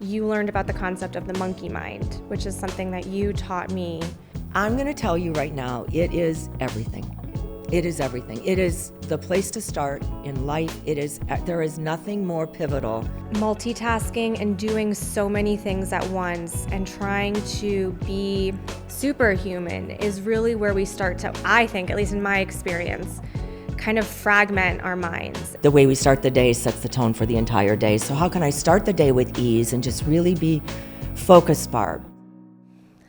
you learned about the concept of the monkey mind, which is something that you taught me. I'm going to tell you right now, it is everything. It is everything. It is the place to start in life. There is nothing more pivotal. Multitasking and doing so many things at once and trying to be superhuman is really where we start to, I think, at least in my experience, kind of fragment our minds. The way we start the day sets the tone for the entire day. So how can I start the day with ease and just really be focused, Barb?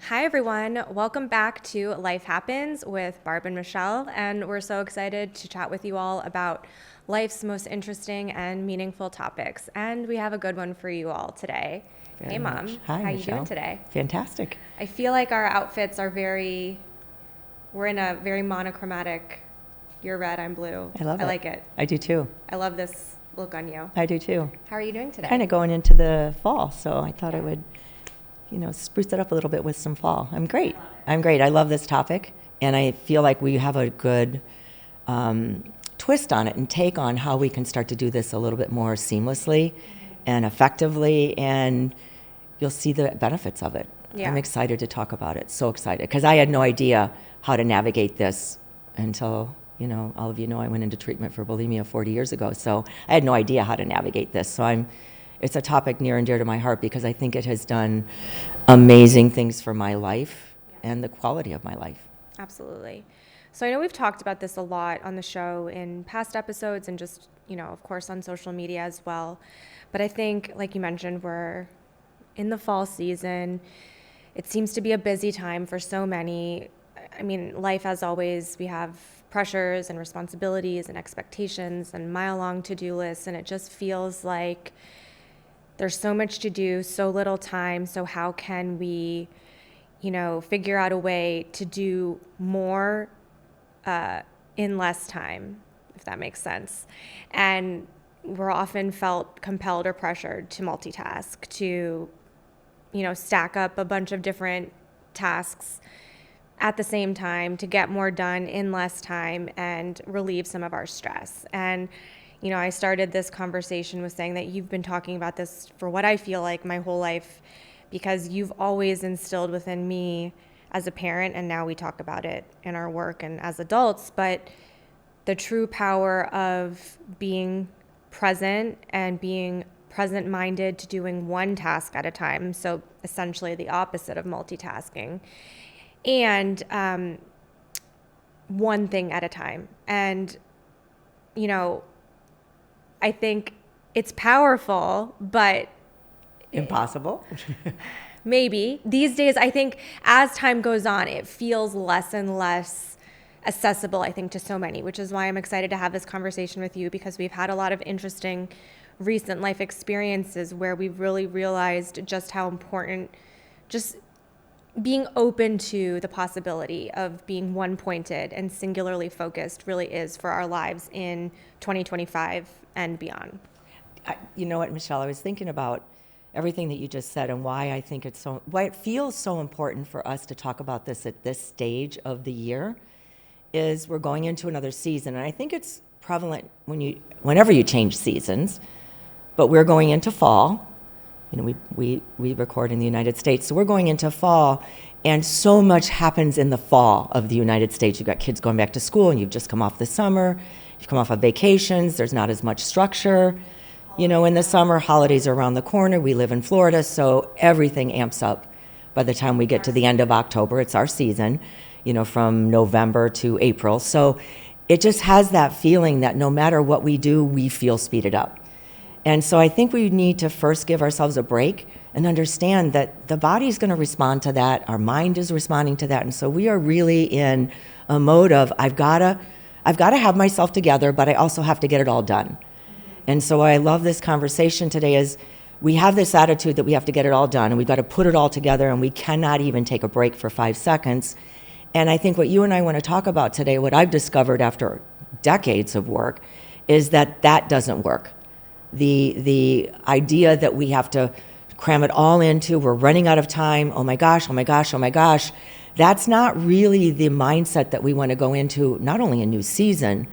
Hi everyone, welcome back to Life Happens with Barb and Michelle, and we're so excited to chat with you all about life's most interesting and meaningful topics, and we have a good one for you all today. Hey Mom, Hi, how Michelle. You doing today? Fantastic. I feel like our outfits are we're in a very monochromatic, you're red, I'm blue. I love it. I like it. I do too. I love this look on you. I do too. How are you doing today? Kind of going into the fall, so I thought I would spruce it up a little bit with some fall. I'm great. I love this topic, and I feel like we have a good twist on it and take on how we can start to do this a little bit more seamlessly and effectively, and you'll see the benefits of it. Yeah. I'm excited to talk about it. So excited, because I had no idea how to navigate this until, all of you know I went into treatment for bulimia 40 years ago, so I had no idea how to navigate this. So it's a topic near and dear to my heart because I think it has done amazing things for my life and the quality of my life. Absolutely. So I know we've talked about this a lot on the show in past episodes and just, of course, on social media as well. But I think, like you mentioned, we're in the fall season. It seems to be a busy time for so many. I mean, life as always, we have pressures and responsibilities and expectations and mile-long to-do lists, and it just feels like there's so much to do, so little time. So how can we, figure out a way to do more in less time, if that makes sense? And we're often felt compelled or pressured to multitask, to, stack up a bunch of different tasks at the same time to get more done in less time and relieve some of our stress. And I started this conversation with saying that you've been talking about this for what I feel like my whole life, because you've always instilled within me as a parent, and now we talk about it in our work and as adults, but the true power of being present and being present-minded to doing one task at a time, so essentially the opposite of multitasking, and one thing at a time. And, I think it's powerful, but Impossible? maybe. These days, I think as time goes on, it feels less and less accessible, I think, to so many, which is why I'm excited to have this conversation with you, because we've had a lot of interesting recent life experiences where we've really realized just how important just being open to the possibility of being one-pointed and singularly focused really is for our lives in 2025 and beyond. You know what, Michelle, I was thinking about everything that you just said and why I think why it feels so important for us to talk about this at this stage of the year is we're going into another season. And I think it's prevalent whenever you change seasons, but we're going into fall. We record in the United States, so we're going into fall, and so much happens in the fall of the United States. You've got kids going back to school, and you've just come off the summer. You've come off of vacations. There's not as much structure. In the summer, holidays are around the corner. We live in Florida, so everything amps up by the time we get to the end of October. It's our season, from November to April. So it just has that feeling that no matter what we do, we feel speeded up. And so I think we need to first give ourselves a break and understand that the body's going to respond to that. Our mind is responding to that. And so we are really in a mode of, I've got to have myself together, but I also have to get it all done. And so I love this conversation today is we have this attitude that we have to get it all done and we've got to put it all together, and we cannot even take a break for 5 seconds. And I think what you and I want to talk about today, what I've discovered after decades of work, is that doesn't work. The idea that we have to cram it all into, we're running out of time, oh my gosh, that's not really the mindset that we want to go into, not only a new season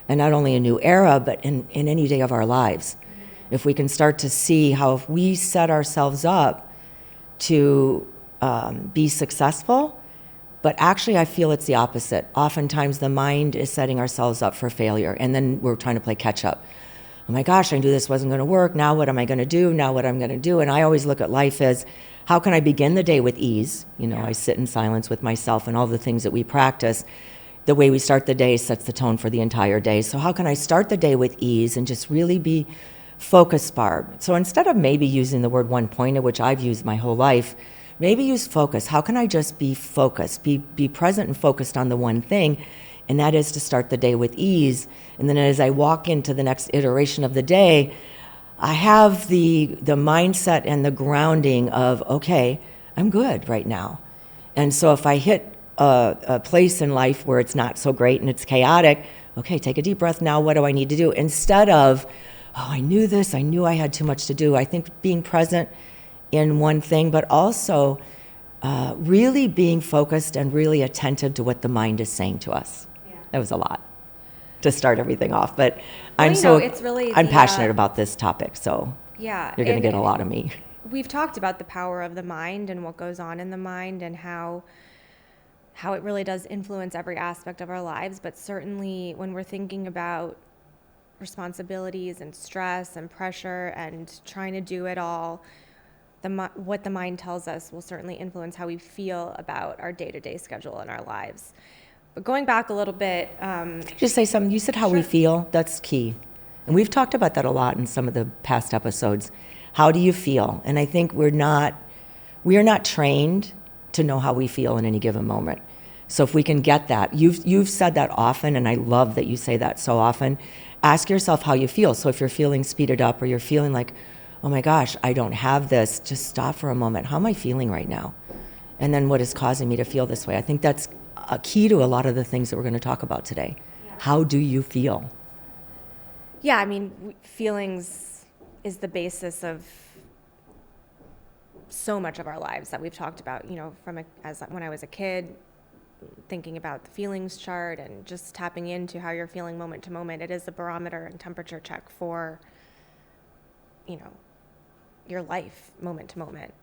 and not only a new era, but in any day of our lives. if we can start to see how if we set ourselves up to be successful, but actually I feel it's the opposite. Oftentimes the mind is setting ourselves up for failure, and then we're trying to play catch up. Oh my gosh, I knew this wasn't going to work. Now what am I going to do? Now what I'm going to do? And I always look at life as, how can I begin the day with ease? I sit in silence with myself, and all the things that we practice. The way we start the day sets the tone for the entire day. So how can I start the day with ease and just really be focused, Barb? So instead of maybe using the word one-pointed, which I've used my whole life, maybe use focus. How can I just be focused, be present and focused on the one thing? And that is to start the day with ease. And then as I walk into the next iteration of the day, I have the mindset and the grounding of, okay, I'm good right now. And so if I hit a place in life where it's not so great and it's chaotic, okay, take a deep breath now, what do I need to do? Instead of, oh, I knew this, I knew I had too much to do. I think being present in one thing, but also really being focused and really attentive to what the mind is saying to us. Yeah. That was a lot to start everything off, but I'm passionate about this topic, so yeah, you're going to get a lot of me. We've talked about the power of the mind and what goes on in the mind and how it really does influence every aspect of our lives, but certainly when we're thinking about responsibilities and stress and pressure and trying to do it all, what the mind tells us will certainly influence how we feel about our day-to-day schedule in our lives. But going back a little bit... Can I just say something? You said how we feel. That's key. And we've talked about that a lot in some of the past episodes. How do you feel? And I think we are not trained to know how we feel in any given moment. So if we can get that, you've said that often, and I love that you say that so often. Ask yourself how you feel. So if you're feeling speeded up or you're feeling like, oh my gosh, I don't have this, just stop for a moment. How am I feeling right now? And then what is causing me to feel this way? I think that's a key to a lot of the things that we're going to talk about today. Yeah. How do you feel? Yeah, I mean, feelings is the basis of so much of our lives that we've talked about, when I was a kid, thinking about the feelings chart and just tapping into how you're feeling moment to moment. It is a barometer and temperature check for, your life moment to moment.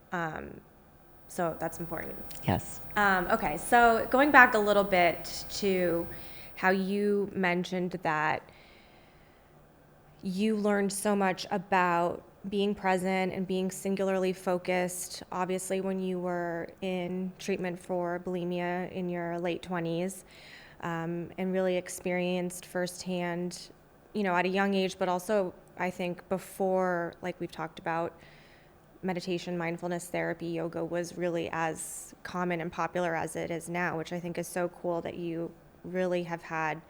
So that's important. Yes. Okay, so going back a little bit to how you mentioned that you learned so much about being present and being singularly focused, obviously when you were in treatment for bulimia in your late 20s, and really experienced firsthand, at a young age, but also I think before, like we've talked about, meditation, mindfulness therapy, yoga was really as common and popular as it is now, which I think is so cool that you really have had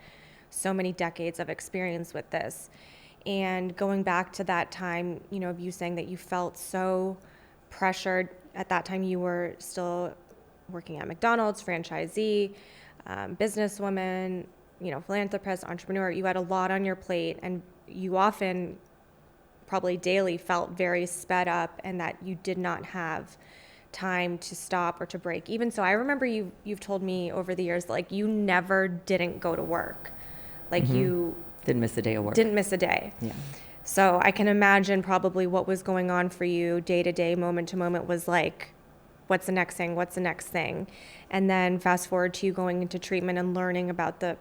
so many decades of experience with this. And going back to that time, of you saying that you felt so pressured. At that time, you were still working at McDonald's, franchisee, businesswoman, philanthropist, entrepreneur. You had a lot on your plate, and you often, probably daily, felt very sped up and that you did not have time to stop or to break. Even so, I remember you've told me over the years, like, you never didn't go to work. Like, you... Didn't miss a day of work. Didn't miss a day. Yeah. So I can imagine probably what was going on for you day to day, moment to moment was like, what's the next thing? What's the next thing? And then fast forward to you going into treatment and learning about the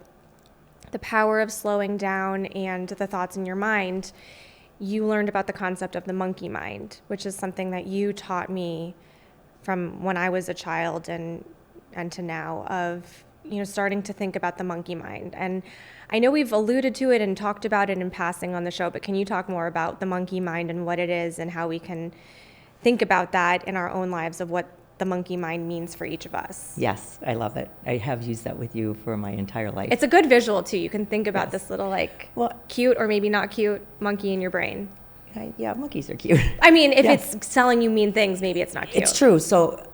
power of slowing down and the thoughts in your mind. You learned about the concept of the monkey mind, which is something that you taught me from when I was a child and to now, of starting to think about the monkey mind. And I know we've alluded to it and talked about it in passing on the show, but can you talk more about the monkey mind and what it is and how we can think about that in our own lives, of what the monkey mind means for each of us? Yes, I love it. I have used that with you for my entire life. It's a good visual too. You can think about Yes. this little cute or maybe not cute monkey in your brain. Yeah, monkeys are cute. I mean, if Yes. it's telling you mean things, maybe it's not cute. It's true. So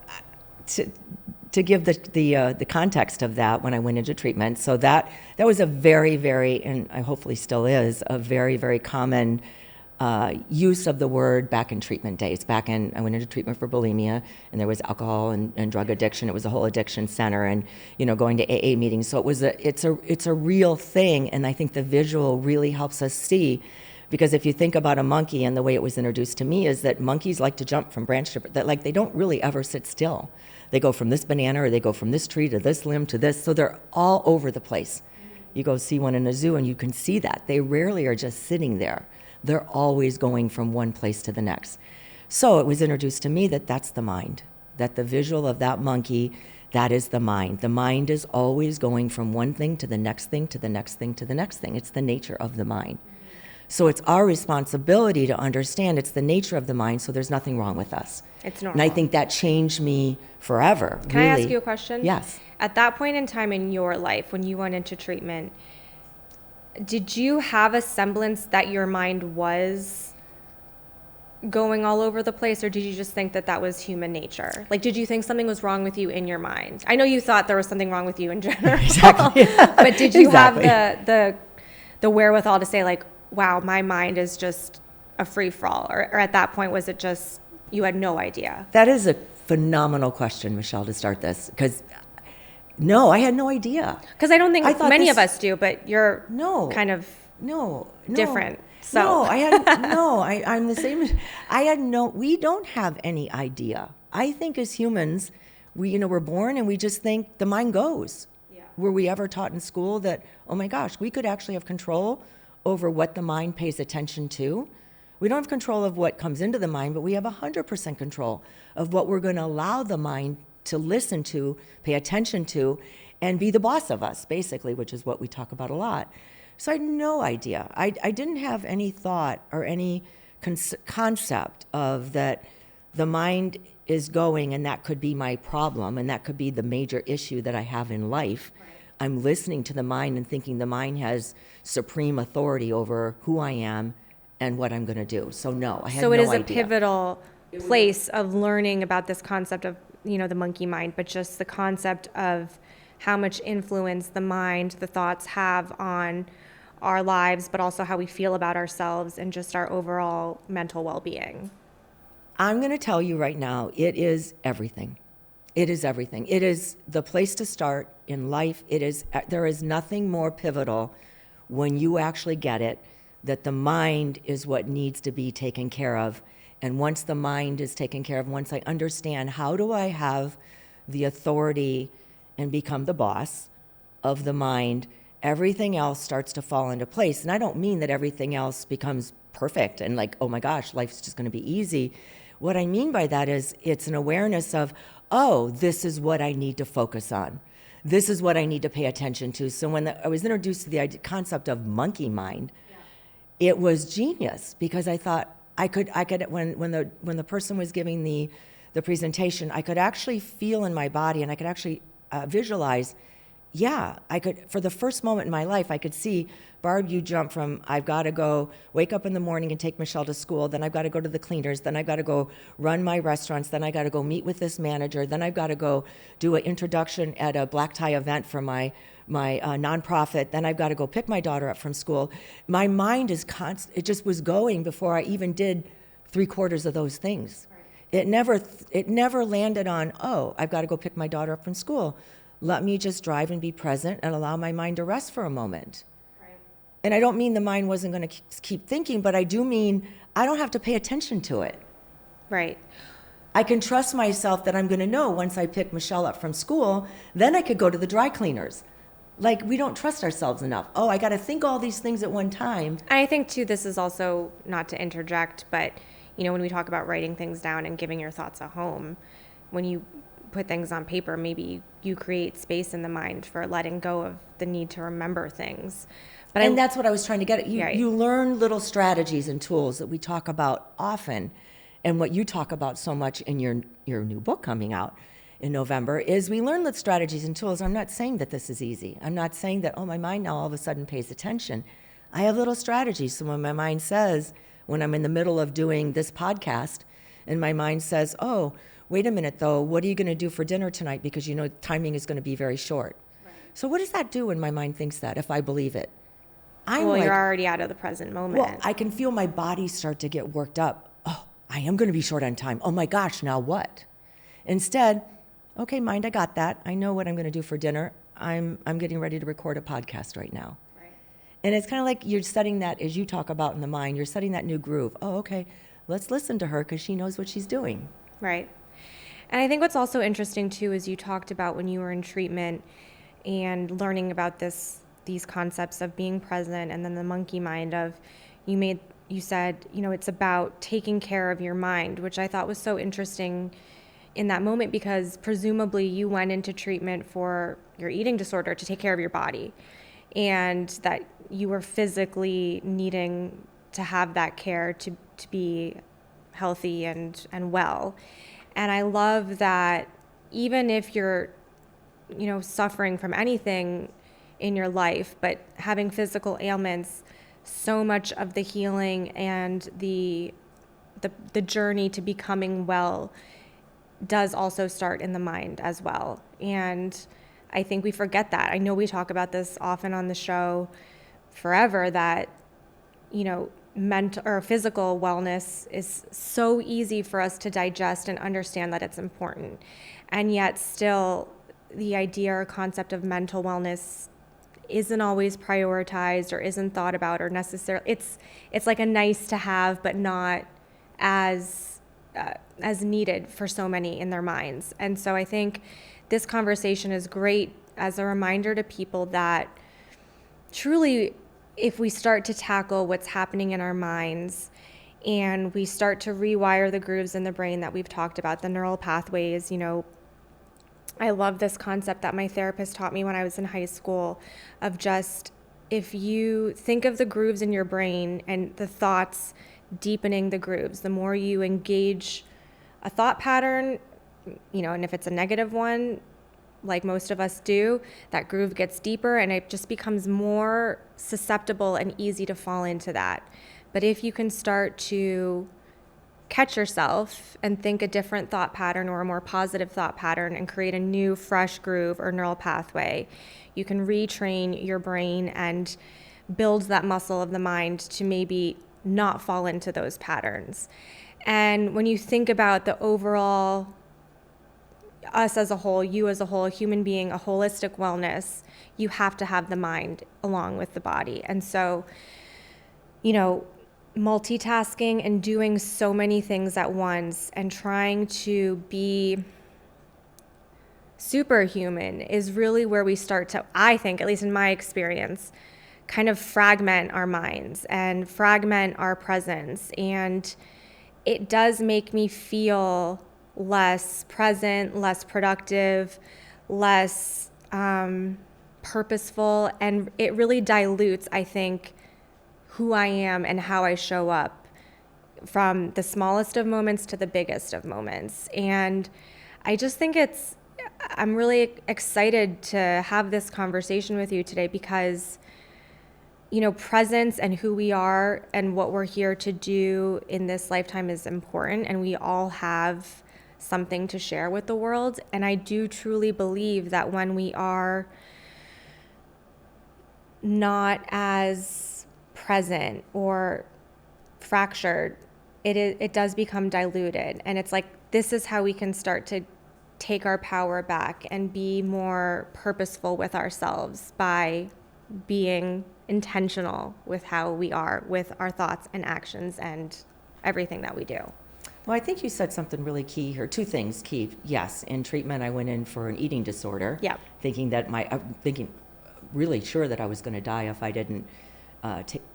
to give the context of that, when I went into treatment, so that was a very, very, and I hopefully still is, a very, very common use of the word back in treatment days. I went into treatment for bulimia, and there was alcohol and drug addiction. It was a whole addiction center, and going to AA meetings. So it's a real thing, and I think the visual really helps us see, Because if you think about a monkey, and the way it was introduced to me is that monkeys like to jump from branch to that, like they don't really ever sit still. They go from this banana, or they go from this tree to this limb to this, so they're all over the place. You go see one in a zoo and you can see that. They rarely are just sitting there. They're always going from one place to the next. So it was introduced to me that that's the mind, that the visual of that monkey, that is the mind. The mind is always going from one thing to the next thing to the next thing to the next thing. It's the nature of the mind. So it's our responsibility to understand it's the nature of the mind, so there's nothing wrong with us. It's normal. And I think that changed me forever. Can really. I ask you a question? Yes. At that point in time in your life, when you went into treatment, did you have a semblance that your mind was going all over the place, or did you just think that that was human nature? Like, did you think something was wrong with you in your mind? I know you thought there was something wrong with you in general. Exactly. But did you Exactly. have the wherewithal to say, like, wow, my mind is just a free-for-all? Or at that point, was it just you had no idea? That is a phenomenal question, Michelle, to start this, because no, I had no idea. Because I don't think I thought many this- of us do, but you're No. kind of No. different. So No, I'm the same. We don't have any idea. I think as humans, we're born and we just think the mind goes. Yeah. Were we ever taught in school that, oh my gosh, we could actually have control over what the mind pays attention to? We don't have control of what comes into the mind, but we have 100% control of what we're going to allow the mind to listen to, pay attention to, and be the boss of us, basically, which is what we talk about a lot. So I had no idea. I didn't have any thought or any concept of that the mind is going and that could be my problem and that could be the major issue that I have in life. Right. I'm listening to the mind and thinking the mind has supreme authority over who I am and what I'm going to do. So no, I had no idea. So it is a pivotal place of learning about this concept of, the monkey mind, but just the concept of how much influence the mind, the thoughts have on our lives, but also how we feel about ourselves and just our overall mental well-being. I'm going to tell you right now, it is everything. It is everything. It is the place to start in life. There is nothing more pivotal when you actually get it, that the mind is what needs to be taken care of. And once the mind is taken care of, once I understand how do I have the authority and become the boss of the mind, everything else starts to fall into place. And I don't mean that everything else becomes perfect and like, oh my gosh, life's just going to be easy. What I mean by that is it's an awareness of, oh, this is what I need to focus on. This is what I need to pay attention to. So when I was introduced to the concept of monkey mind, it was genius because I thought I could when the person was giving the presentation, I could actually feel in my body and I could actually visualize. Yeah, I could, for the first moment in my life, I could see, Barb, you jump from, I've got to go wake up in the morning and take Michelle to school, then I've got to go to the cleaners, then I've got to go run my restaurants, then I've got to go meet with this manager, then I've got to go do an introduction at a black tie event for my nonprofit, then I've got to go pick my daughter up from school. My mind is it just was going before I even did 3/4 of those things. Right. It never landed on, oh, I've got to go pick my daughter up from school. Let me just drive and be present and allow my mind to rest for a moment. Right. And I don't mean the mind wasn't going to keep thinking, but I do mean I don't have to pay attention to it. Right. I can trust myself that I'm going to know once I pick Michelle up from school, then I could go to the dry cleaners. Like, we don't trust ourselves enough. Oh, I got to think all these things at one time. And I think, too, this is also, not to interject, but, when we talk about writing things down and giving your thoughts a home, when you put things on paper, maybe you create space in the mind for letting go of the need to remember things. But that's what I was trying to get at. Right. You learn little strategies and tools that we talk about often, and what you talk about so much in your new book coming out in November is we learn the strategies and tools. I'm not saying that this is easy. I'm not saying that, oh, my mind now all of a sudden pays attention. I have little strategies. So when my mind says, when I'm in the middle of doing this podcast, and my mind says, oh, wait a minute, though, what are you going to do for dinner tonight? Because timing is going to be very short. Right. So what does that do when my mind thinks that, if I believe it? You're already out of the present moment. Well, I can feel my body start to get worked up. Oh, I am going to be short on time. Oh, my gosh, now what? Instead, okay, mind, I got that. I know what I'm going to do for dinner. I'm getting ready to record a podcast right now. Right. And it's kind of like you're setting that, as you talk about in the mind, you're setting that new groove. Oh, okay, let's listen to her because she knows what she's doing. Right. And I think what's also interesting too is you talked about when you were in treatment and learning about these concepts of being present, and then the monkey mind of you said, it's about taking care of your mind, which I thought was so interesting in that moment, because presumably you went into treatment for your eating disorder to take care of your body, and that you were physically needing to have that care to be healthy and well. And I love that even if you're, suffering from anything in your life, but having physical ailments, so much of the healing and the journey to becoming well does also start in the mind as well. And I think we forget that. I know we talk about this often on the show forever, that, mental or physical wellness is so easy for us to digest and understand that it's important. And yet still the idea or concept of mental wellness isn't always prioritized or isn't thought about or necessarily. It's like a nice to have, but not as needed for so many in their minds. And so I think this conversation is great as a reminder to people that truly, if we start to tackle what's happening in our minds and we start to rewire the grooves in the brain that we've talked about, the neural pathways, I love this concept that my therapist taught me when I was in high school of just, if you think of the grooves in your brain and the thoughts deepening the grooves, the more you engage a thought pattern, and if it's a negative one, like most of us do, that groove gets deeper and it just becomes more susceptible and easy to fall into that. But if you can start to catch yourself and think a different thought pattern or a more positive thought pattern and create a new fresh groove or neural pathway, you can retrain your brain and build that muscle of the mind to maybe not fall into those patterns. And when you think about the overall, us as a whole, you as a whole, a human being, a holistic wellness, you have to have the mind along with the body. And so, multitasking and doing so many things at once and trying to be superhuman is really where we start to, I think, at least in my experience, kind of fragment our minds and fragment our presence. And it does make me feel less present, less productive, less purposeful, and it really dilutes, I think, who I am and how I show up, from the smallest of moments to the biggest of moments. And I just think I'm really excited to have this conversation with you today because, presence and who we are and what we're here to do in this lifetime is important, and we all have something to share with the world. And I do truly believe that when we are not as present or fractured, it does become diluted. And it's like, this is how we can start to take our power back and be more purposeful with ourselves by being intentional with how we are with our thoughts and actions and everything that we do. Well, I think you said something really key here. Two things key. Yes, in treatment, I went in for an eating disorder. Yeah. Thinking really sure that I was going to die if I didn't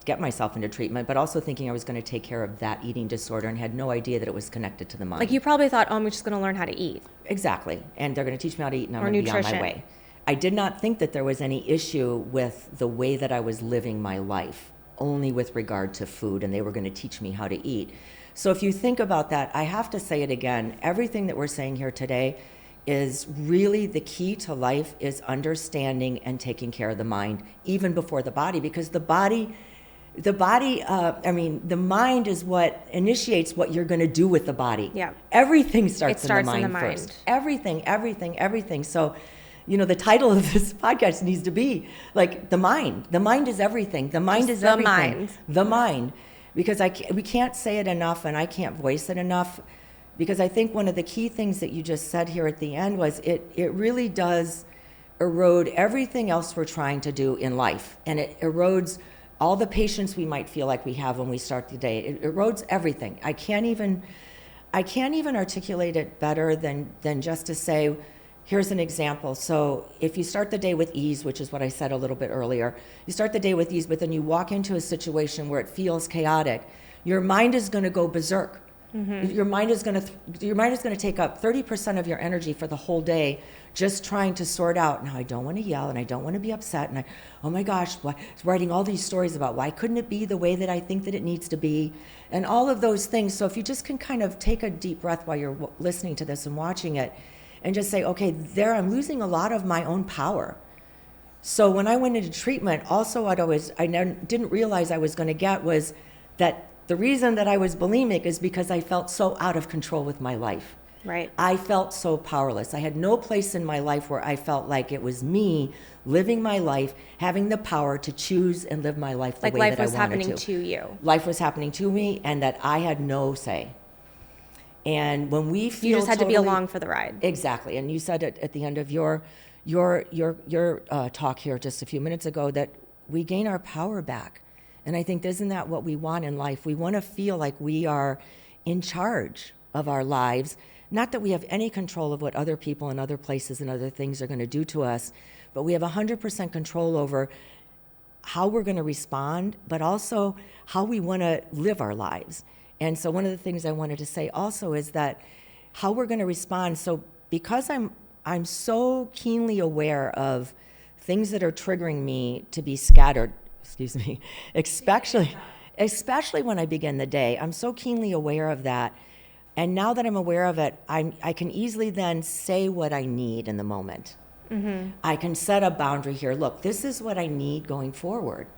get myself into treatment, but also thinking I was going to take care of that eating disorder and had no idea that it was connected to the mind. Like, you probably thought, I'm just going to learn how to eat. Exactly. And they're going to teach me how to eat and I'm or going to be nutrition. on my way. I did not think that there was any issue with the way that I was living my life, only with regard to food, and they were going to teach me how to eat. So if you think about that, I have to say it again, everything that we're saying here today is really the key to life is understanding and taking care of the mind, even before the body, because the mind is what initiates what you're going to do with the body. Yeah. Everything starts in the mind mind first. Everything. So, the title of this podcast needs to be like the mind. The mind is everything. The mind is everything. The mind. Because we can't say it enough, and I can't voice it enough, because I think one of the key things that you just said here at the end was it really does erode everything else we're trying to do in life, and it erodes all the patience we might feel like we have when we start the day. It erodes everything. I can't even articulate it better than just to say, here's an example. So if you start the day with ease, which is what I said a little bit earlier, you start the day with ease, but then you walk into a situation where it feels chaotic, your mind is going to go berserk. Your mind is going to take up 30% of your energy for the whole day, just trying to sort out. Now, I don't want to yell, and I don't want to be upset, and oh my gosh, writing all these stories about why couldn't it be the way that I think that it needs to be, and all of those things. So if you just can kind of take a deep breath while you're listening to this and watching it, and just say, okay, I'm losing a lot of my own power. So when I went into treatment, also I didn't realize I was going to get was that the reason that I was bulimic is because I felt so out of control with my life. Right. I felt so powerless. I had no place in my life where I felt like it was me living my life, having the power to choose and live my life the way that I wanted to. Like life was happening to you. Life was happening to me, and that I had no say. And when we feel you just had to be along for the ride. Exactly. And you said it at the end of your talk here just a few minutes ago, that we gain our power back. And I think, isn't that what we want in life? We want to feel like we are in charge of our lives. Not that we have any control of what other people and other places and other things are going to do to us, but we have 100% control over how we're going to respond, but also how we want to live our lives. And so one of the things I wanted to say also is that how we're going to respond. So because I'm so keenly aware of things that are triggering me to be scattered, especially when I begin the day, I'm so keenly aware of that. And now that I'm aware of it, I can easily then say what I need in the moment. Mm-hmm. I can set a boundary here. Look, this is what I need going forward.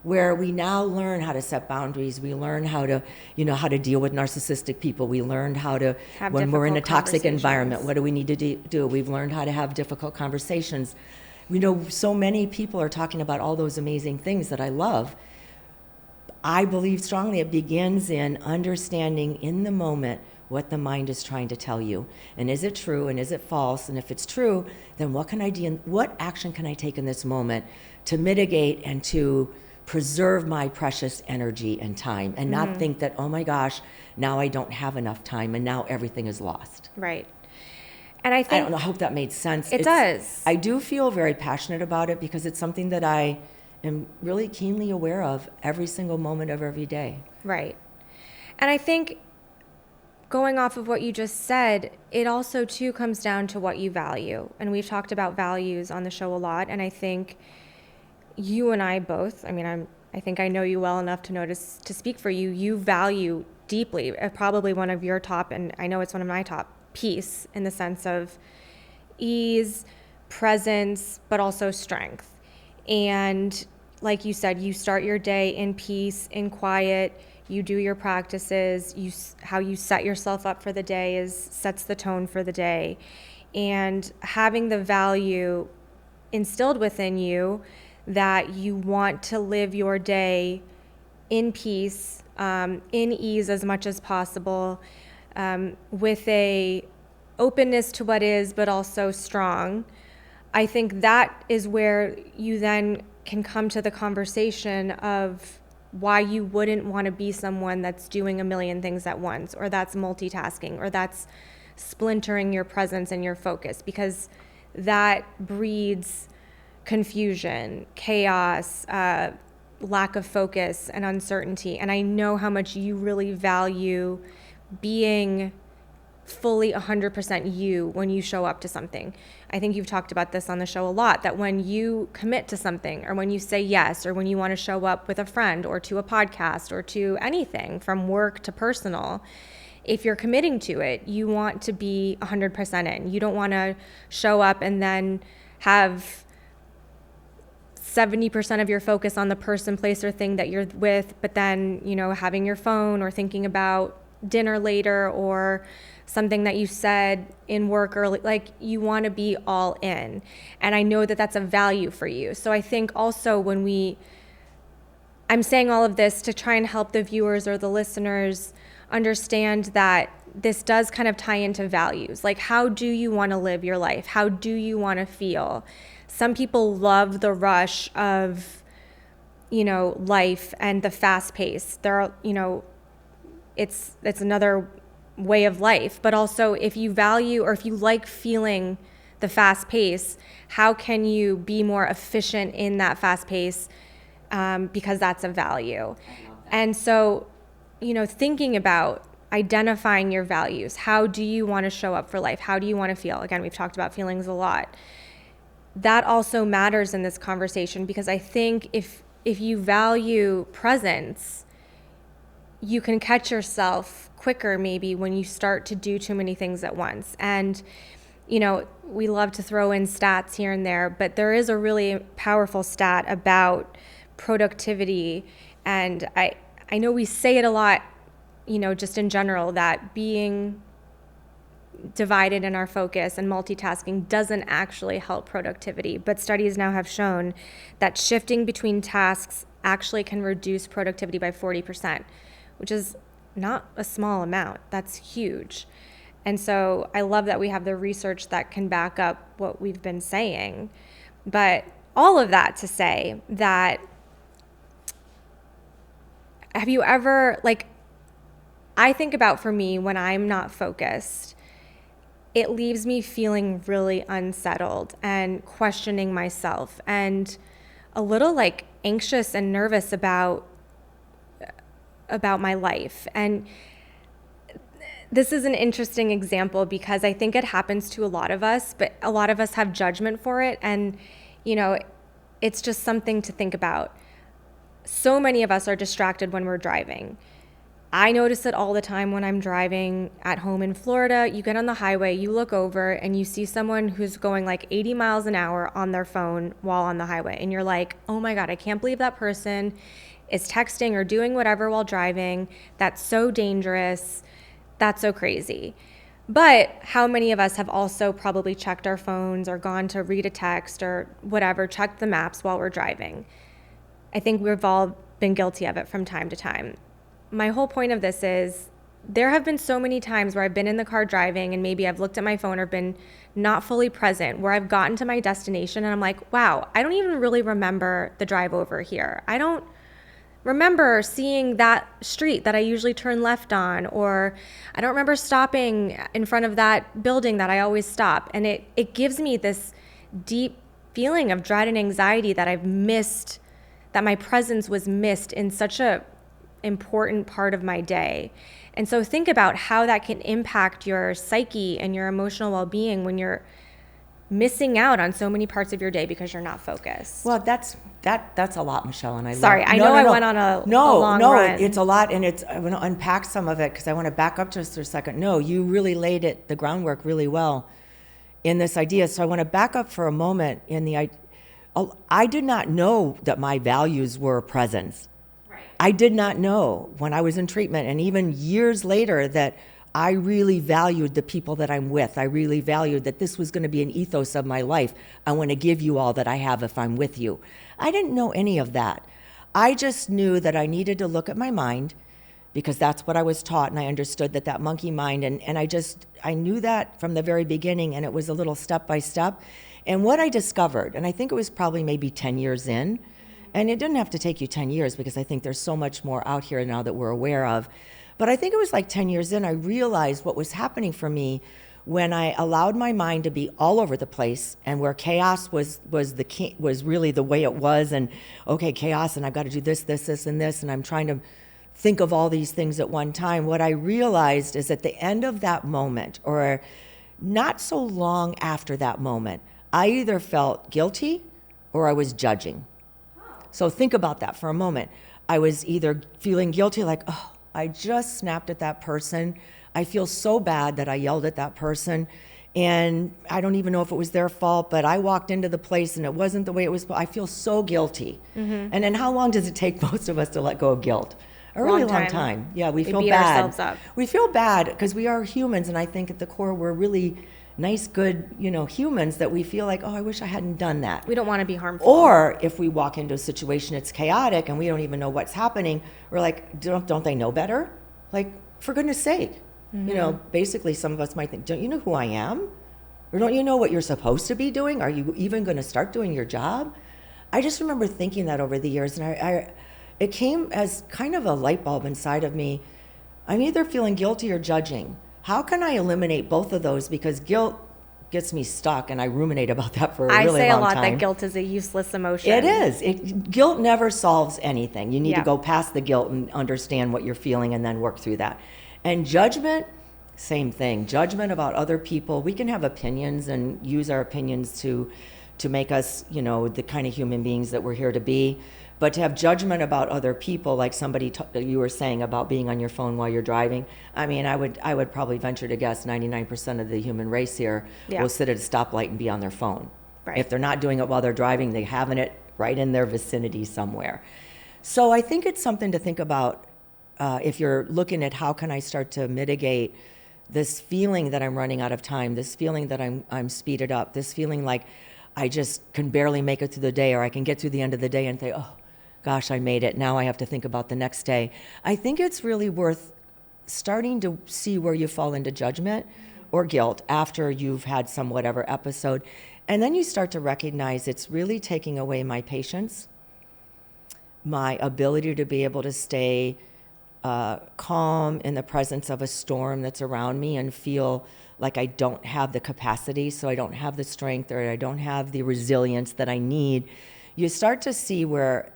Where we now learn how to set boundaries. We learn how to deal with narcissistic people. We learned how to, when we're in a toxic environment, what do we need to do? We've learned how to have difficult conversations. We know so many people are talking about all those amazing things that I love. I believe strongly it begins in understanding in the moment what the mind is trying to tell you. And is it true, and is it false? And if it's true, then what can I do? What action can I take in this moment to mitigate and to preserve my precious energy and time, and not think that, oh my gosh, now I don't have enough time and now everything is lost. Right. And I think, I hope that made sense. It does. I do feel very passionate about it because it's something that I am really keenly aware of every single moment of every day. Right. And I think going off of what you just said, it also too comes down to what you value. And we've talked about values on the show a lot. And I think you and I both, I think I know you well enough to speak for you. You value deeply, probably one of your top, and I know it's one of my top, peace, in the sense of ease, presence, but also strength. And like you said, you start your day in peace, in quiet. You do your practices. How you set yourself up for the day sets the tone for the day. And having the value instilled within you that you want to live your day in peace, in ease as much as possible, with a openness to what is, but also strong. I think that is where you then can come to the conversation of why you wouldn't want to be someone that's doing a million things at once, or that's multitasking, or that's splintering your presence and your focus, because that breeds confusion, chaos, lack of focus, and uncertainty. And I know how much you really value being fully 100% you when you show up to something. I think you've talked about this on the show a lot, that when you commit to something, or when you say yes, or when you want to show up with a friend or to a podcast or to anything from work to personal, if you're committing to it, you want to be 100% in. You don't want to show up and then have 70% of your focus on the person, place, or thing that you're with, but then, having your phone or thinking about dinner later or something that you said in work early. Like, you want to be all in. And I know that that's a value for you. So I think also I'm saying all of this to try and help the viewers or the listeners understand that this does kind of tie into values. Like, how do you want to live your life? How do you want to feel? Some people love the rush of life and the fast pace. There are, it's another way of life, but also if you value or if you like feeling the fast pace, how can you be more efficient in that fast pace? Because that's a value. And so, thinking about identifying your values. How do you want to show up for life? How do you want to feel? Again, we've talked about feelings a lot. That also matters in this conversation, because I think if you value presence, you can catch yourself quicker maybe when you start to do too many things at once. And we love to throw in stats here and there, but there is a really powerful stat about productivity. And I know we say it a lot, just in general, that being divided in our focus and multitasking doesn't actually help productivity. But studies now have shown that shifting between tasks actually can reduce productivity by 40%, which is not a small amount. That's huge. And so I love that we have the research that can back up what we've been saying. But all of that to say that, have you ever, I think about, for me, when I'm not focused, it leaves me feeling really unsettled and questioning myself and a little anxious and nervous about my life. And this is an interesting example because I think it happens to a lot of us, but a lot of us have judgment for it. And, it's just something to think about. So many of us are distracted when we're driving. I notice it all the time when I'm driving at home in Florida. You get on the highway, you look over, and you see someone who's going 80 miles an hour on their phone while on the highway. And you're like, oh my God, I can't believe that person is texting or doing whatever while driving. That's so dangerous. That's so crazy. But how many of us have also probably checked our phones or gone to read a text or whatever, checked the maps while we're driving? I think we've all been guilty of it from time to time. My whole point of this is there have been so many times where I've been in the car driving and maybe I've looked at my phone or been not fully present, where I've gotten to my destination and I'm like, wow, I don't even really remember the drive over here. I don't remember seeing that street that I usually turn left on, or I don't remember stopping in front of that building that I always stop. And it gives me this deep feeling of dread and anxiety that I've missed, that my presence was missed in such a important part of my day. And so think about how that can impact your psyche and your emotional well-being when you're missing out on so many parts of your day because you're not focused. Well, that's a lot, Michelle, and I went on a long run. It's a lot, and I want to unpack some of it because I want to back up just for a second. No, you really laid the groundwork really well in this idea. So I want to back up for a moment I did not know that my values were presence. Right. I did not know when I was in treatment, and even years later, that I really valued the people that I'm with. I really valued that this was going to be an ethos of my life. I want to give you all that I have if I'm with you. I didn't know any of that. I just knew that I needed to look at my mind, because that's what I was taught, and I understood that monkey mind, and I knew that from the very beginning, and it was a little step by step. And what I discovered, and I think it was probably maybe 10 years in, and it didn't have to take you 10 years because I think there's so much more out here now that we're aware of. But I think it was 10 years in, I realized what was happening for me when I allowed my mind to be all over the place, and where chaos was really the way it was, and okay, chaos, and I've got to do this, and this, and I'm trying to think of all these things at one time. What I realized is at the end of that moment, or not so long after that moment, I either felt guilty or I was judging. So think about that for a moment. I was either feeling guilty, oh, I just snapped at that person. I feel so bad that I yelled at that person, and I don't even know if it was their fault, but I walked into the place and it wasn't the way it was. I feel so guilty. Mm-hmm. And then how long does it take most of us to let go of guilt? A really long time. Yeah, we feel beat bad. Ourselves up. We feel bad because we are humans, and I think at the core we're really nice, good, humans, that we feel like, oh, I wish I hadn't done that. We don't want to be harmful. Or if we walk into a situation, it's chaotic and we don't even know what's happening, we're like, don't they know better? For goodness sake. Mm-hmm. Basically some of us might think, don't you know who I am? Or don't you know what you're supposed to be doing? Are you even going to start doing your job? I just remember thinking that over the years, and it came as kind of a light bulb inside of me. I'm either feeling guilty or judging. How can I eliminate both of those? Because guilt gets me stuck, and I ruminate about that for a I really say a long lot time. that guilt is a useless emotion. It is. Guilt never solves anything. You need to Yeah. go past the guilt and understand what you're feeling and then work through that. And judgment, same thing. Judgment about other people. We can have opinions and use our opinions to make us, the kind of human beings that we're here to be. But to have judgment about other people, like you were saying about being on your phone while you're driving, I mean, I would probably venture to guess 99% of the human race here Yeah. will sit at a stoplight and be on their phone. Right. If they're not doing it while they're driving, they're having it right in their vicinity somewhere. So I think it's something to think about if you're looking at how can I start to mitigate this feeling that I'm running out of time, this feeling that I'm speeded up, this feeling like I just can barely make it through the day, or I can get through the end of the day and think, oh, gosh, I made it. Now I have to think about the next day. I think it's really worth starting to see where you fall into judgment or guilt after you've had some whatever episode. And then you start to recognize it's really taking away my patience, my ability to be able to stay calm in the presence of a storm that's around me and feel like I don't have the capacity, so I don't have the strength, or I don't have the resilience that I need. You start to see where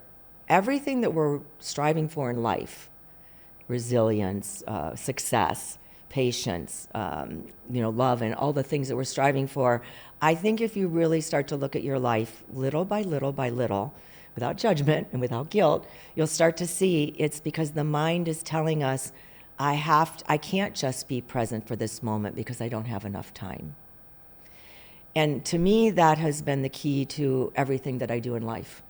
everything that we're striving for in life, resilience, success, patience, love, and all the things that we're striving for, I think if you really start to look at your life little by little by little, without judgment and without guilt, you'll start to see it's because the mind is telling us, I can't just be present for this moment because I don't have enough time. And to me, that has been the key to everything that I do in life.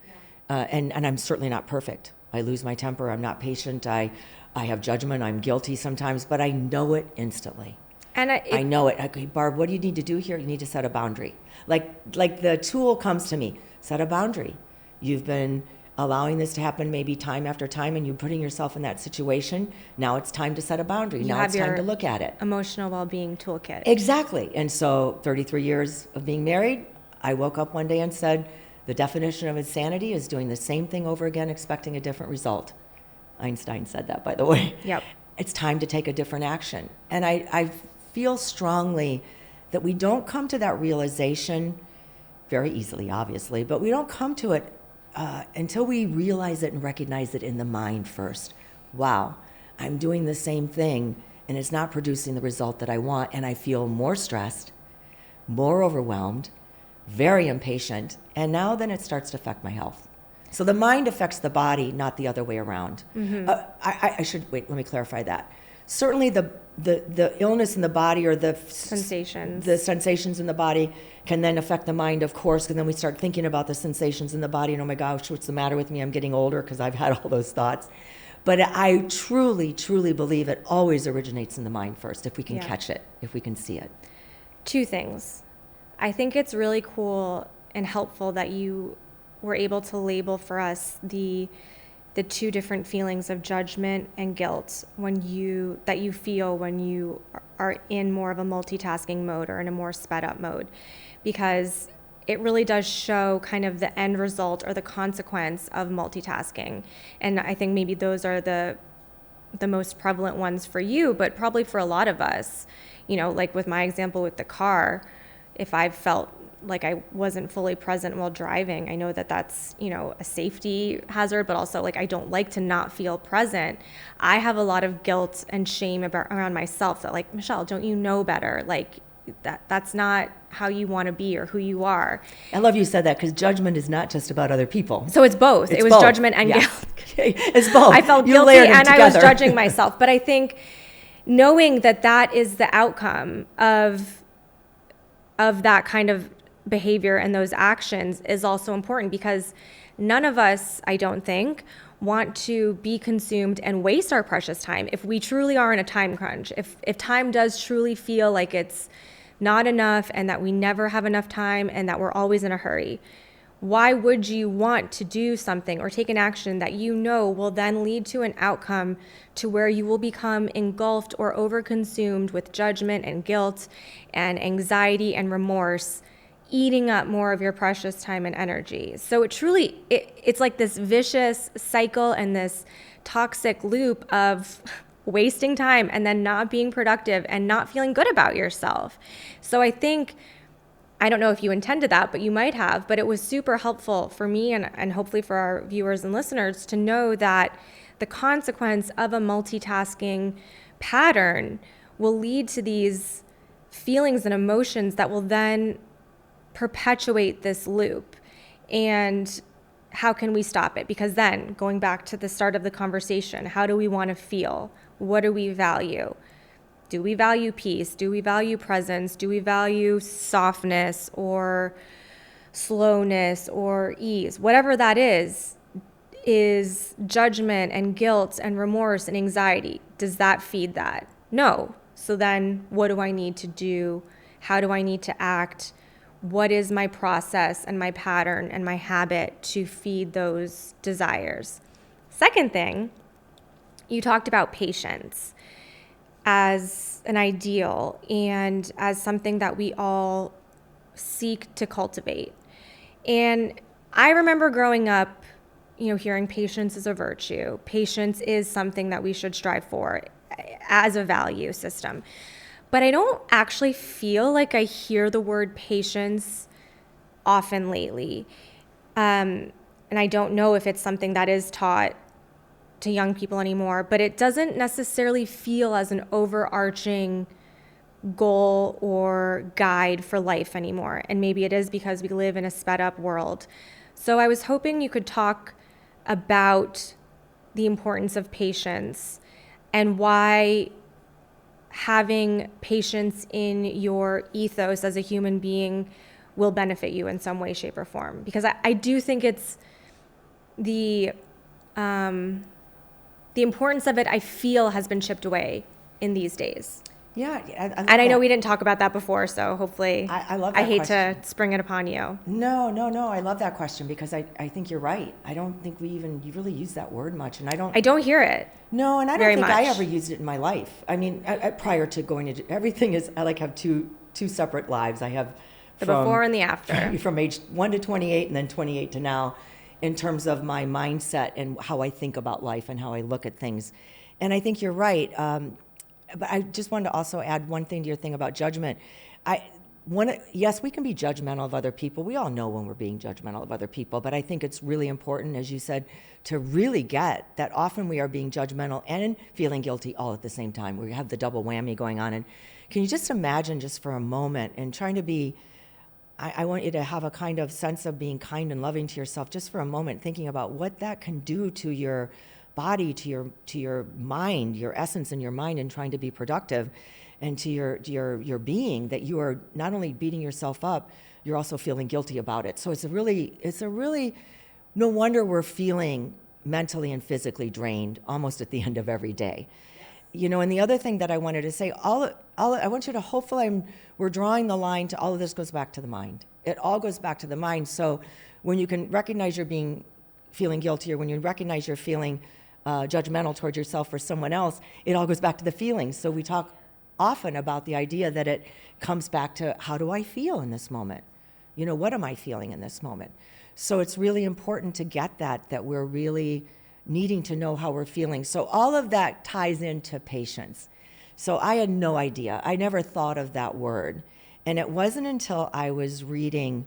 And I'm certainly not perfect. I lose my temper. I'm not patient. I have judgment. I'm guilty sometimes, but I know it instantly. And I know it. Okay, Barb, what do you need to do here? You need to set a boundary. Like the tool comes to me, set a boundary. You've been allowing this to happen maybe time after time, and you're putting yourself in that situation. Now it's time to set a boundary. Now it's time to look at it. Emotional well-being toolkit. Exactly. And so 33 years of being married, I woke up one day and said, the definition of insanity is doing the same thing over again, expecting a different result. Einstein said that, by the way. Yep. It's time to take a different action. And I feel strongly that we don't come to that realization very easily, obviously, but we don't come to it until we realize it and recognize it in the mind first. Wow, I'm doing the same thing, and it's not producing the result that I want, and I feel more stressed, more overwhelmed, very impatient, and now then it starts to affect my health. So the mind affects the body, not the other way around. Mm-hmm. Let me clarify that. Certainly the illness in the body, or the sensations in the body, can then affect the mind, of course, and then we start thinking about the sensations in the body, and oh my gosh, what's the matter with me? I'm getting older, because I've had all those thoughts. But I truly, truly believe it always originates in the mind first, if we can catch it, if we can see it. Two things. I think it's really cool and helpful that you were able to label for us the two different feelings of judgment and guilt that you feel when you are in more of a multitasking mode or in a more sped up mode, because it really does show kind of the end result or the consequence of multitasking. And I think maybe those are the most prevalent ones for you, but probably for a lot of us, like with my example with the car, if I've felt like I wasn't fully present while driving, I know that that's, a safety hazard, but also like I don't like to not feel present. I have a lot of guilt and shame around myself that, like, Michelle, don't you know better? Like that's not how you want to be or who you are. I love you said that, because judgment is not just about other people. So it's both. It was both. Judgment and guilt. It's both. I felt guilty and I was judging myself. But I think knowing that is the outcome of that kind of behavior and those actions is also important, because none of us, I don't think, want to be consumed and waste our precious time. If we truly are in a time crunch, if time does truly feel like it's not enough and that we never have enough time and that we're always in a hurry, why would you want to do something or take an action that will then lead to an outcome to where you will become engulfed or overconsumed with judgment and guilt and anxiety and remorse, eating up more of your precious time and energy. So it's like this vicious cycle and this toxic loop of wasting time and then not being productive and not feeling good about yourself. So I don't know if you intended that, but you might have, but it was super helpful for me and hopefully for our viewers and listeners to know that the consequence of a multitasking pattern will lead to these feelings and emotions that will then perpetuate this loop. And how can we stop it? Because then, going back to the start of the conversation, how do we want to feel? What do we value? Do we value peace? Do we value presence? Do we value softness or slowness or ease? Whatever that is judgment and guilt and remorse and anxiety. Does that feed that? No. So then what do I need to do? How do I need to act? What is my process and my pattern and my habit to feed those desires? Second thing, you talked about patience as an ideal and as something that we all seek to cultivate. And I remember growing up, hearing patience is a virtue. Patience is something that we should strive for as a value system. But I don't actually feel like I hear the word patience often lately. And I don't know if it's something that is taught to young people anymore, but it doesn't necessarily feel as an overarching goal or guide for life anymore. And maybe it is because we live in a sped up world. So I was hoping you could talk about the importance of patience and why having patience in your ethos as a human being will benefit you in some way, shape, or form. Because I do think it's the importance of it, I feel, has been chipped away in these days. Yeah, I know we didn't talk about that before, so hopefully I love that I hate question. to spring it upon you. No. I love that question because I think you're right. I don't think you really use that word much, and I don't hear it. No, and I don't very think much. I ever used it in my life. I mean, prior to going into everything is I have two separate lives. I have The before and the after. From age 1 to 28 and then 28 to now, in terms of my mindset and how I think about life and how I look at things. And I think you're right. But I just wanted to also add one thing to your thing about judgment. Yes, we can be judgmental of other people. We all know when we're being judgmental of other people, but I think it's really important, as you said, to really get that often we are being judgmental and feeling guilty all at the same time. We have the double whammy going on. And can you just imagine just for a moment and trying to be, I want you to have a kind of sense of being kind and loving to yourself just for a moment, thinking about what that can do to your body, to your mind, your essence in your mind, and trying to be productive, and to your being, that you are not only beating yourself up, you're also feeling guilty about it. So it's a really no wonder we're feeling mentally and physically drained almost at the end of every day. And the other thing that I wanted to say, I want you to hopefully we're drawing the line to all of this goes back to the mind. It all goes back to the mind. So when you can recognize you're feeling guilty, or when you recognize you're feeling judgmental towards yourself or someone else, it all goes back to the feelings. So we talk often about the idea that it comes back to, how do I feel in this moment? What am I feeling in this moment? So it's really important to get that we're really needing to know how we're feeling. So all of that ties into patience. So I had no idea. I never thought of that word. And it wasn't until I was reading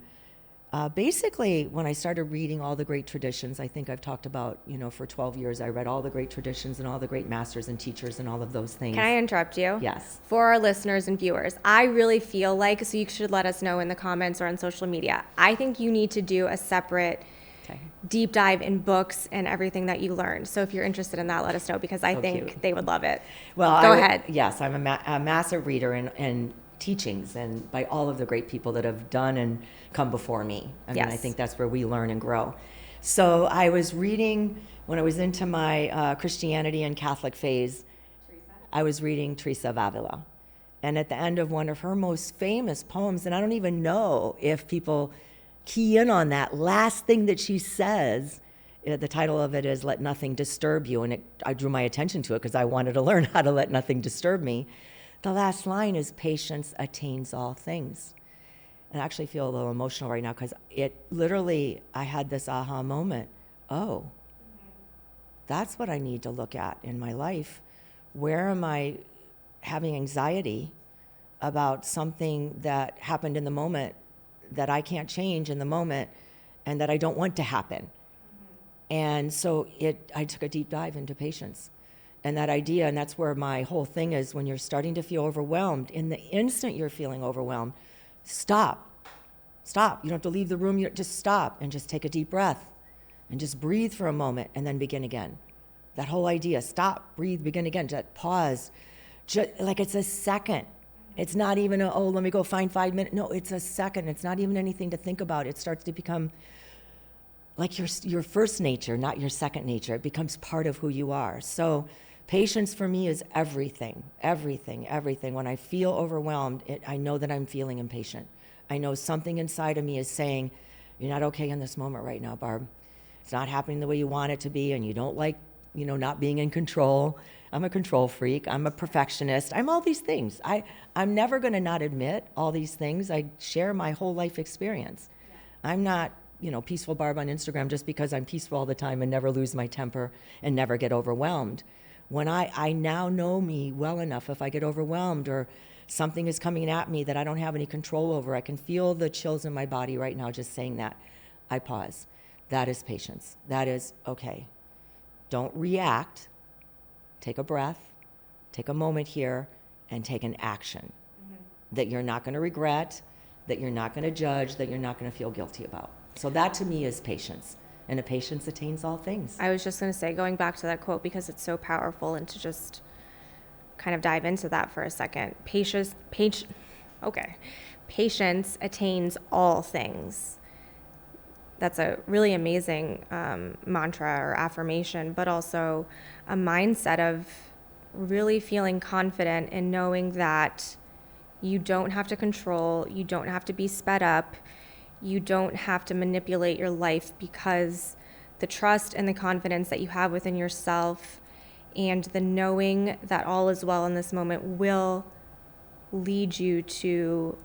basically, when I started reading all the great traditions. I think I've talked about, for 12 years, I read all the great traditions and all the great masters and teachers and all of those things. Can I interrupt you? Yes. For our listeners and viewers, I really feel like, so you should let us know in the comments or on social media, I think you need to do a separate deep dive in books and everything that you learned. So if you're interested in that, let us know, because I think cute. they would love it. Well, Go ahead. Yes, I'm a massive reader and teachings, and by all of the great people that have done and come before me. I mean, I think that's where we learn and grow. So I was reading, when I was into my Christianity and Catholic phase, I was reading Teresa of Avila. And at the end of one of her most famous poems, and I don't even know if people key in on that last thing that she says, the title of it is Let Nothing Disturb You, and I drew my attention to it because I wanted to learn how to let nothing disturb me. The last line is, patience attains all things. and I actually feel a little emotional right now because it literally, I had this aha moment. Oh, that's what I need to look at in my life. Where am I having anxiety about something that happened in the moment that I can't change in the moment and that I don't want to happen? And so I took a deep dive into patience and that idea. And that's where my whole thing is: when you're starting to feel overwhelmed, in the instant you're feeling overwhelmed, stop. Stop. You don't have to leave the room. You just stop and just take a deep breath and just breathe for a moment and then begin again. That whole idea: stop, breathe, begin again. Just pause. Just like it's a second. It's not even let me go find 5 minutes. No, it's a second. It's not even anything to think about. It starts to become like your first nature, not your second nature. It becomes part of who you are. So patience for me is everything, everything, everything. When I feel overwhelmed, I know that I'm feeling impatient. I know something inside of me is saying, you're not okay in this moment right now, Barb. It's not happening the way you want it to be, and you don't like, not being in control. I'm a control freak. I'm a perfectionist. I'm all these things. I'm never going to not admit all these things. I share my whole life experience. Yeah. I'm not, peaceful Barb on Instagram just because I'm peaceful all the time and never lose my temper and never get overwhelmed. When I now know me well enough, if I get overwhelmed or something is coming at me that I don't have any control over, I can feel the chills in my body right now just saying that. I pause. That is patience. That is, okay, don't react. Take a breath, take a moment here, and take an action that you're not going to regret, that you're not going to judge, that you're not going to feel guilty about. So that to me is patience. And a patience attains all things. I was just going to say, going back to that quote, because it's so powerful, and to just kind of dive into that for a second. Patience attains all things. That's a really amazing mantra or affirmation, but also a mindset of really feeling confident in knowing that you don't have to control, you don't have to be sped up, you don't have to manipulate your life, because the trust and the confidence that you have within yourself and the knowing that all is well in this moment will lead you to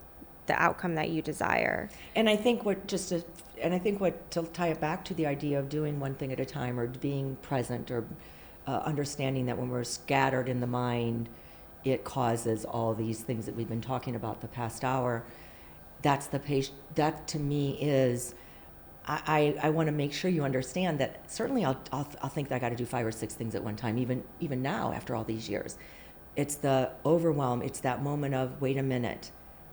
the outcome that you desire. And I think to tie it back to the idea of doing one thing at a time, or being present, or understanding that when we're scattered in the mind, it causes all these things that we've been talking about the past hour. That's that to me is, I want to make sure you understand that certainly I'll think that I got to do 5 or 6 things at one time, even now after all these years. It's the overwhelm. It's that moment of, wait a minute,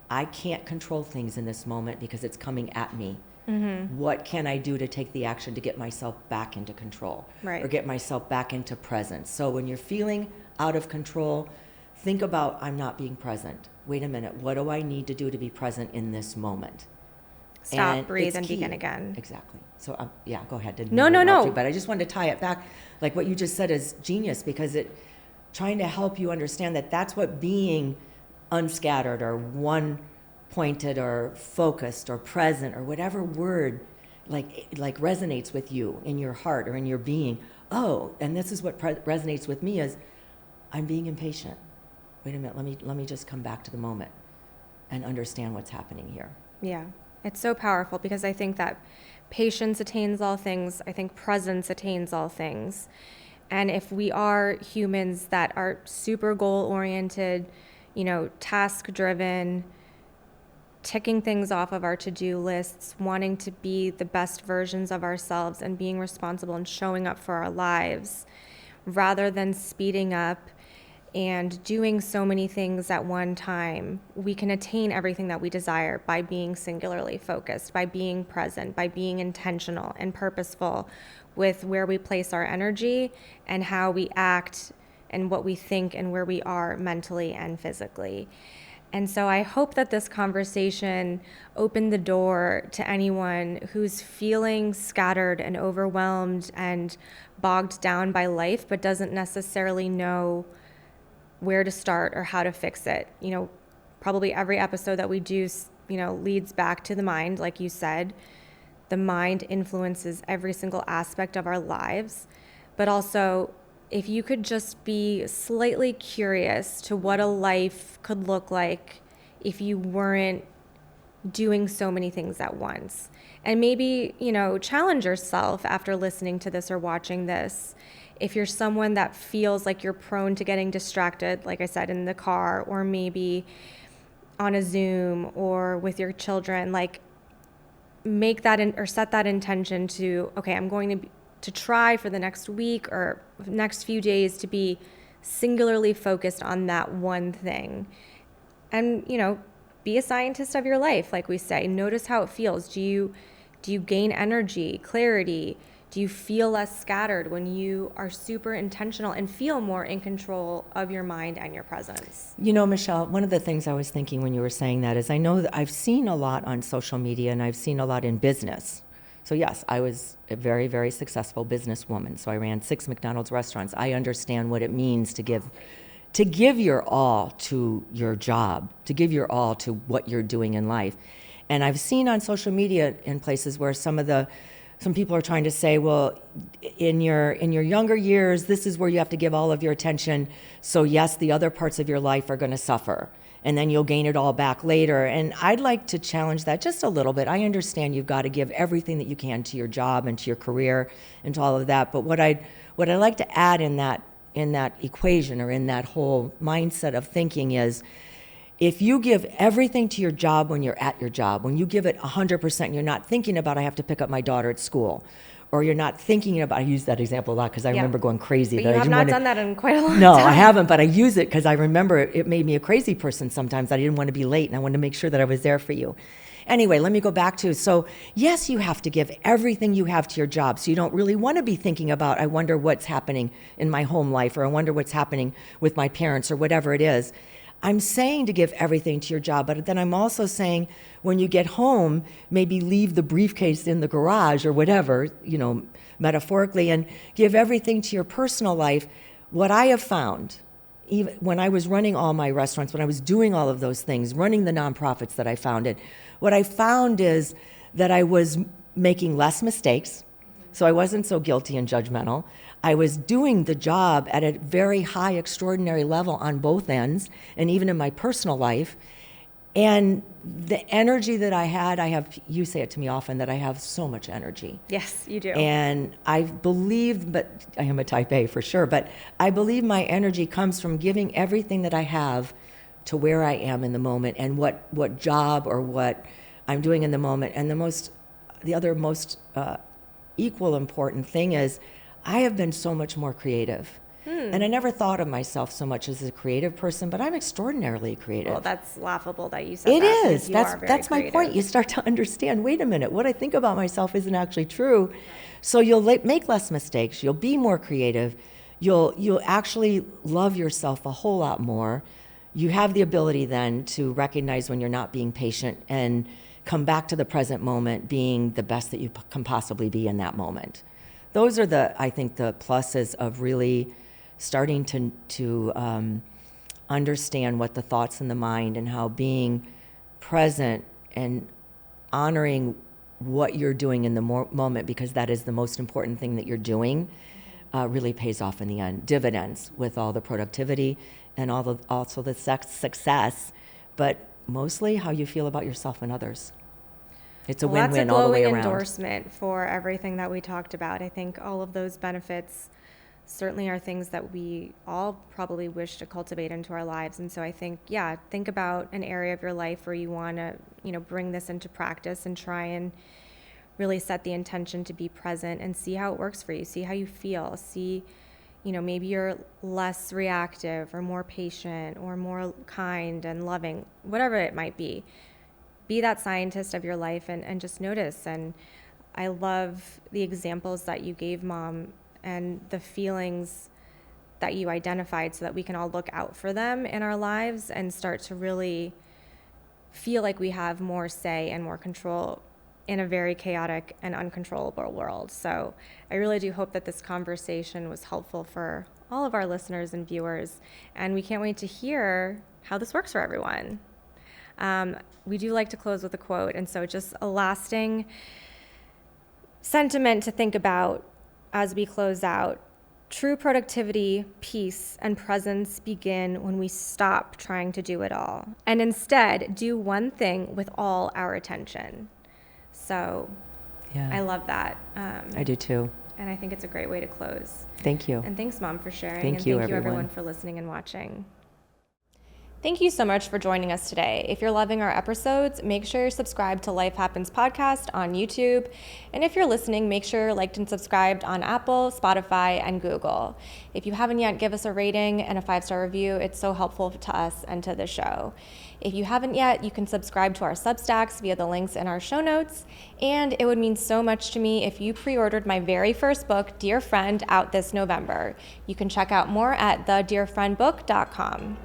I can't control things in this moment because it's coming at me. Mm-hmm. What can I do to take the action to get myself back into control, right, or get myself back into presence? So when you're feeling out of control, think about, I'm not being present. Wait a minute, what do I need to do to be present in this moment? Stop, breathe, and begin again. Exactly. So yeah, go ahead. No. But I just wanted to tie it back. Like what you just said is genius, because trying to help you understand that that's what being unscattered or one pointed or focused or present or whatever word like resonates with you in your heart or in your being. Oh, and this is what resonates with me is, I'm being impatient. Wait a minute, let me just come back to the moment and understand what's happening here. Yeah, it's so powerful, because I think that patience attains all things. I think presence attains all things. And if we are humans that are super goal-oriented, task-driven, ticking things off of our to-do lists, wanting to be the best versions of ourselves and being responsible and showing up for our lives, rather than speeding up and doing so many things at one time, we can attain everything that we desire by being singularly focused, by being present, by being intentional and purposeful with where we place our energy and how we act and what we think and where we are mentally and physically. And so I hope that this conversation opened the door to anyone who's feeling scattered and overwhelmed and bogged down by life, but doesn't necessarily know where to start or how to fix it. Probably every episode that we do, leads back to the mind, like you said. The mind influences every single aspect of our lives, but also, if you could just be slightly curious to what a life could look like if you weren't doing so many things at once. And maybe, challenge yourself after listening to this or watching this. If you're someone that feels like you're prone to getting distracted, like I said, in the car, or maybe on a Zoom or with your children, like make that or set that intention to, okay, I'm going to try for the next week or next few days to be singularly focused on that one thing. And, be a scientist of your life, like we say. Notice how it feels. Do you gain energy, clarity? Do you feel less scattered when you are super intentional and feel more in control of your mind and your presence? Michelle, one of the things I was thinking when you were saying that is I know that I've seen a lot on social media and I've seen a lot in business. So yes, I was a very, very successful businesswoman. So I ran 6 McDonald's restaurants. I understand what it means to give your all to your job, to give your all to what you're doing in life. And I've seen on social media in places where some people are trying to say, well, in your younger years, this is where you have to give all of your attention. So yes, the other parts of your life are going to suffer, and then you'll gain it all back later. And I'd like to challenge that just a little bit. I understand you've got to give everything that you can to your job and to your career and to all of that. But what I'd like to add in that equation or in that whole mindset of thinking is, if you give everything to your job when you're at your job, when you give it 100% and you're not thinking about, I have to pick up my daughter at school, or you're not thinking about, I use that example a lot because I remember going crazy. But you have not done that in quite a long time. No, I haven't, but I use it because I remember it made me a crazy person sometimes. I didn't want to be late and I wanted to make sure that I was there for you. Anyway, let me go back to, so yes, you have to give everything you have to your job. So you don't really want to be thinking about, I wonder what's happening in my home life, or I wonder what's happening with my parents, or whatever it is. I'm saying to give everything to your job, but then I'm also saying when you get home, maybe leave the briefcase in the garage or whatever, metaphorically, and give everything to your personal life. What I have found, even when I was running all my restaurants, when I was doing all of those things, running the nonprofits that I founded, what I found is that I was making less mistakes, so I wasn't so guilty and judgmental. I was doing the job at a very high, extraordinary level on both ends, and even in my personal life. And the energy that I had, you say it to me often, that I have so much energy. Yes, you do. And I believe, but I am a type A for sure, but I believe my energy comes from giving everything that I have to where I am in the moment, and what job or what I'm doing in the moment. And the other most equal important thing is I have been so much more creative. And I never thought of myself so much as a creative person, but I'm extraordinarily creative. Well, that's laughable that you said it that. It is. That's my point. You start to understand, wait a minute, what I think about myself isn't actually true. So you'll make less mistakes. You'll be more creative. You'll actually love yourself a whole lot more. You have the ability then to recognize when you're not being patient and come back to the present moment, being the best that you can possibly be in that moment. Those are I think the pluses of really starting to understand what the thoughts in the mind, and how being present and honoring what you're doing in the moment, because that is the most important thing that you're doing, really pays off in the end. Dividends with all the productivity and also the success, but mostly how you feel about yourself and others. It's a win-win all the way around. That's a glowing endorsement for everything that we talked about. I think all of those benefits certainly are things that we all probably wish to cultivate into our lives. And so I think, think about an area of your life where you want to, bring this into practice and try and really set the intention to be present and see how it works for you. See how you feel. See, maybe you're less reactive or more patient or more kind and loving, whatever it might be. Be that scientist of your life and just notice. And I love the examples that you gave, Mom, and the feelings that you identified, so that we can all look out for them in our lives and start to really feel like we have more say and more control in a very chaotic and uncontrollable world. So I really do hope that this conversation was helpful for all of our listeners and viewers, and we can't wait to hear how this works for everyone. We do like to close with a quote, and so just a lasting sentiment to think about as we close out True productivity, peace, and presence begin when we stop trying to do it all and instead do one thing with all our attention. So Yeah. I love that. I do too. And I think it's a great way to close. Thank you. And thanks, Mom, for sharing. Thank and you, thank you, everyone. everyone, for listening and watching. Thank you so much for joining us today. If you're loving our episodes, make sure you're subscribed to Life Happens Podcast on YouTube. And if you're listening, make sure you're liked and subscribed on Apple, Spotify, and Google. If you haven't yet, give us a rating and a 5-star review. It's so helpful to us and to the show. If you haven't yet, you can subscribe to our Substacks via the links in our show notes. And it would mean so much to me if you pre-ordered my very first book, Dear Friend, out this November. You can check out more at thedearfriendbook.com.